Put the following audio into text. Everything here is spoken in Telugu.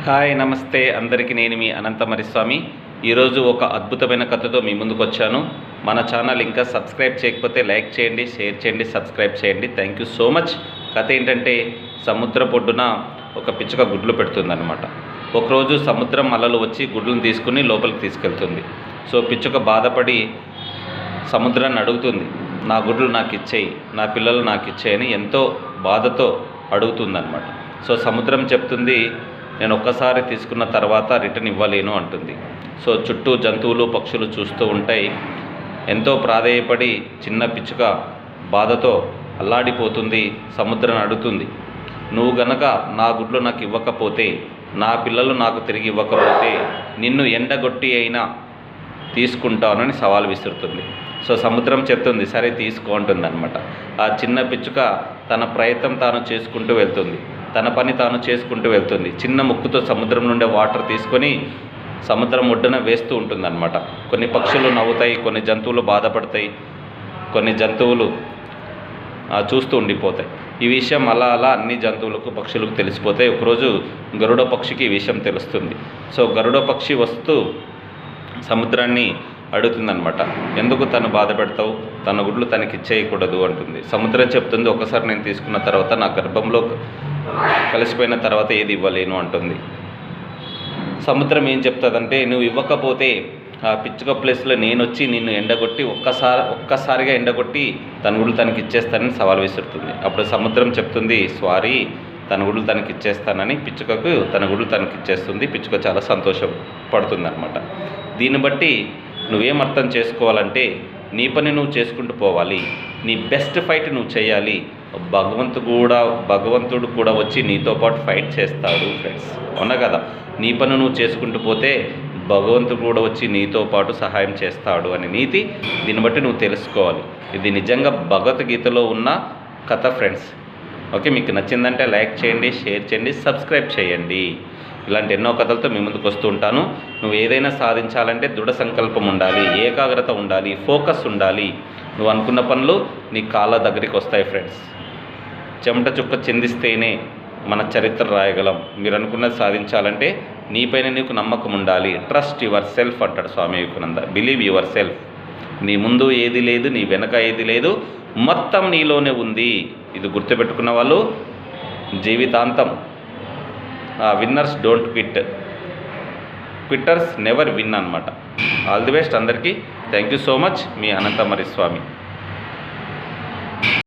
హాయ్ నమస్తే అందరికీ నేను మీ అనంతమరి స్వామి. ఈరోజు ఒక అద్భుతమైన కథతో మీ ముందుకు వచ్చాను. మన ఛానల్ ఇంకా సబ్స్క్రైబ్ చేయకపోతే లైక్ చేయండి, షేర్ చేయండి, సబ్స్క్రైబ్ చేయండి. Thank you so much. కథ ఏంటంటే సముద్ర పొడ్డున ఒక పిచ్చుక గుడ్లు పెడుతుందన్నమాట. ఒకరోజు సముద్రం అలలు వచ్చి గుడ్లను తీసుకుని లోపలికి తీసుకెళ్తుంది. సో పిచ్చుక బాధపడి సముద్రాన్ని అడుగుతుంది, నా గుడ్లు నాకు ఇచ్చేయి, నా పిల్లలు నాకు ఇచ్చేయని ఎంతో బాధతో అడుగుతుందన్నమాట. సో సముద్రం చెప్తుంది, నేను ఒక్కసారి తీసుకున్న తర్వాత రిటర్న్ ఇవ్వలేను అంటుంది. సో చుట్టూ జంతువులు పక్షులు చూస్తూ ఉంటాయి. ఎంతో ప్రాధేయపడి చిన్న పిచ్చుక బాధతో అల్లాడిపోతుంది. సముద్రాన్ని అడుగుతుంది, నువ్వు గనక నా గుడ్లు నాకు ఇవ్వకపోతే, నా పిల్లలు నాకు తిరిగి ఇవ్వకపోతే నిన్ను ఎండగొట్టి అయినా తీసుకుంటానని సవాల్ విసురుతుంది. సో సముద్రం చెప్తుంది, సరే తీసుకో అంటుంది అనమాట. ఆ చిన్న పిచ్చుక తన ప్రయత్నం తాను చేసుకుంటూ వెళ్తుంది, తన పని తాను చేసుకుంటూ వెళ్తుంది. చిన్న ముక్కుతో సముద్రం నుండి వాటర్ తీసుకొని సముద్రం ఒడ్డున వేస్తూ ఉంటుందన్నమాట. కొన్ని పక్షులు నవ్వుతాయి, కొన్ని జంతువులు బాధపడతాయి, కొన్ని జంతువులు చూస్తూ ఉండిపోతాయి. ఈ విషయం అలా అన్ని జంతువులకు పక్షులకు తెలిసిపోతాయి. ఒకరోజు గరుడ పక్షికి ఈ విషయం తెలుస్తుంది. సో గరుడ పక్షి వస్తూ సముద్రాన్ని అడుగుతుందన్నమాట, ఎందుకు తను బాధ పెడతావు, తన గుడ్లు తనకి ఇచ్చేయకూడదు అంటుంది. సముద్రం చెప్తుంది, ఒకసారి నేను తీసుకున్న తర్వాత నా గర్భంలో కలిసిపోయిన తర్వాత ఏది ఇవ్వలేను అంటుంది. సముద్రం ఏం చెప్తుందంటే, నువ్వు ఇవ్వకపోతే ఆ పిచ్చుక ప్లేస్లో నేను వచ్చి నిన్ను ఎండగొట్టి ఒక్కసారిగా ఎండగొట్టి తన గుడ్లు తనకి ఇచ్చేస్తానని సవాల్ విసురుతుంది. అప్పుడు సముద్రం చెప్తుంది, సారీ, తన గుడ్లు తనకి ఇచ్చేస్తానని పిచ్చుకకు తన గుడ్లు తనకి ఇచ్చేస్తుంది. పిచ్చుక చాలా సంతోషపడుతుంది అనమాట. దీన్ని బట్టి నువ్వేం అర్థం చేసుకోవాలంటే, నీ పని నువ్వు చేసుకుంటూ పోవాలి, నీ బెస్ట్ ఫైట్ నువ్వు చేయాలి. భగవంతుడు కూడా వచ్చి నీతో పాటు ఫైట్ చేస్తాడు ఫ్రెండ్స్, అవునా కదా? నీ పని నువ్వు చేసుకుంటూ పోతే భగవంతుడు కూడా వచ్చి నీతో పాటు సహాయం చేస్తాడు అనే నీతి దీన్ని బట్టి నువ్వు తెలుసుకోవాలి. ఇది నిజంగా భగవద్గీతలో ఉన్న కథ ఫ్రెండ్స్. ఓకే, మీకు నచ్చిందంటే లైక్ చేయండి, షేర్ చేయండి, సబ్స్క్రైబ్ చేయండి. ఇలాంటి ఎన్నో కథలతో మీ ముందుకు వస్తూ ఉంటాను. నువ్వు ఏదైనా సాధించాలంటే దృఢ సంకల్పం ఉండాలి, ఏకాగ్రత ఉండాలి, ఫోకస్ ఉండాలి. నువ్వు అనుకున్న పనులు నీ కాళ్ళ దగ్గరికి వస్తాయి ఫ్రెండ్స్. చెమట చుక్క చిందిస్తేనే మన చరిత్ర రాయగలం. మీరు అనుకున్నది సాధించాలంటే నీపైన నీకు నమ్మకం ఉండాలి. ట్రస్ట్ యువర్ సెల్ఫ్ అంటాడు Swami Vivekananda. Believe yourself. నీ ముందు ఏది లేదు, నీ వెనక ఏది లేదు, మొత్తం నీలోనే ఉంది. ఇది గుర్తుపెట్టుకున్న వాళ్ళు జీవితాంతం winners don't quit, quitters never win అనమాట. ఆల్ ది బెస్ట్ అందరికీ. Thank you so much. మీ అనంతమరి స్వామి.